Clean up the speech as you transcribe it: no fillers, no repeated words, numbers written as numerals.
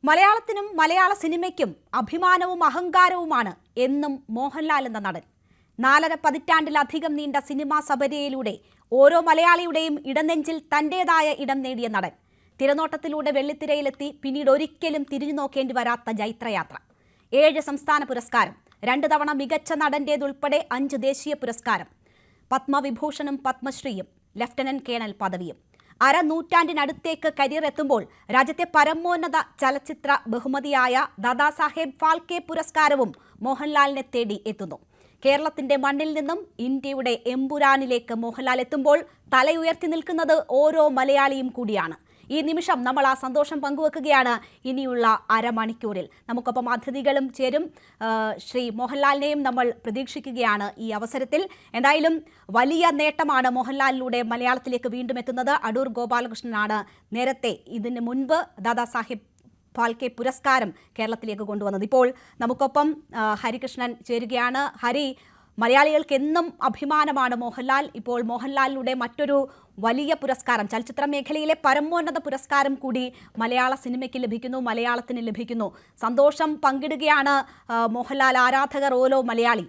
മലയാളത്തിനും മലയാള സിനിമയ്ക്കും അഭിമാനവും അഹങ്കാരവുമാണ് എന്നും മോഹൻലാൽ എന്ന നടൻ. 4.5 പതിറ്റാണ്ടിലധികം നീണ്ട സിനിമാ സബരിയയിലൂടെ ഓരോ മലയാളിയുടെയും ഇടനെഞ്ചിൽ തന്റേതായ ഇടം നേടിയ നടൻ. തിരനോട്ടത്തിലൂടെ വെള്ളിത്തിരയിലെത്തി പിന്നീട് ഒരിക്കലും തിരിഞ്ഞു നോക്കേണ്ടി വരാത്ത ജൈത്രയാത്ര. 7 സംസ്ഥാന പുരസ്കാരം, 2 തവണ മികച്ച നടന്റേതുൾപ്പെടെ 5 ദേശീയ പുരസ്കാരം, പത്മവിഭൂഷണും പത്മശ്രീയും ലഫ്റ്റനന്റ് കേണൽ പദവിയും. അരനൂറ്റാണ്ടിനടുത്തേക്ക് കരിയർ എത്തുമ്പോൾ രാജ്യത്തെ പരമോന്നത ചലച്ചിത്ര ബഹുമതിയായ ദാദാസാഹേബ് ഫാൽക്കെ പുരസ്കാരവും മോഹൻലാലിനെ തേടി എത്തുന്നു. കേരളത്തിന്റെ മണ്ണിൽ നിന്നും ഇന്ത്യയുടെ എമ്പുരാനിലേക്ക് മോഹൻലാൽ എത്തുമ്പോൾ തലയുയർത്തി നിൽക്കുന്നത് ഓരോ മലയാളിയും കൂടിയാണ്. ഈ നിമിഷം നമ്മൾ ആ സന്തോഷം പങ്കുവെക്കുകയാണ്. ഇനിയുള്ള അരമണിക്കൂറിൽ നമുക്കൊപ്പം അതിഥികളും ചേരും. ശ്രീ മോഹൻലാലിനെയും നമ്മൾ പ്രതീക്ഷിക്കുകയാണ് ഈ അവസരത്തിൽ. എന്തായാലും വലിയ നേട്ടമാണ് മോഹൻലാലിലൂടെ മലയാളത്തിലേക്ക് വീണ്ടും എത്തുന്നത്. അടൂർ ഗോപാലകൃഷ്ണനാണ് നേരത്തെ ഇതിന് മുൻപ് ദാദാസാഹിബ് ഫാൽക്കെ പുരസ്കാരം കേരളത്തിലേക്ക് കൊണ്ടുവന്നത്. ഇപ്പോൾ നമുക്കൊപ്പം ഹരികൃഷ്ണൻ ചേരുകയാണ്. ഹരി, മലയാളികൾക്ക് എന്നും അഭിമാനമാണ് മോഹൻലാൽ. ഇപ്പോൾ മോഹൻലാലിലൂടെ മറ്റൊരു വലിയ പുരസ്കാരം, ചലച്ചിത്ര മേഖലയിലെ പരമോന്നത പുരസ്കാരം കൂടി മലയാള സിനിമയ്ക്ക് ലഭിക്കുന്നു, മലയാളത്തിന് ലഭിക്കുന്നു. സന്തോഷം പങ്കിടുകയാണ് മോഹൻലാൽ ആരാധകർ, ഓരോ മലയാളി.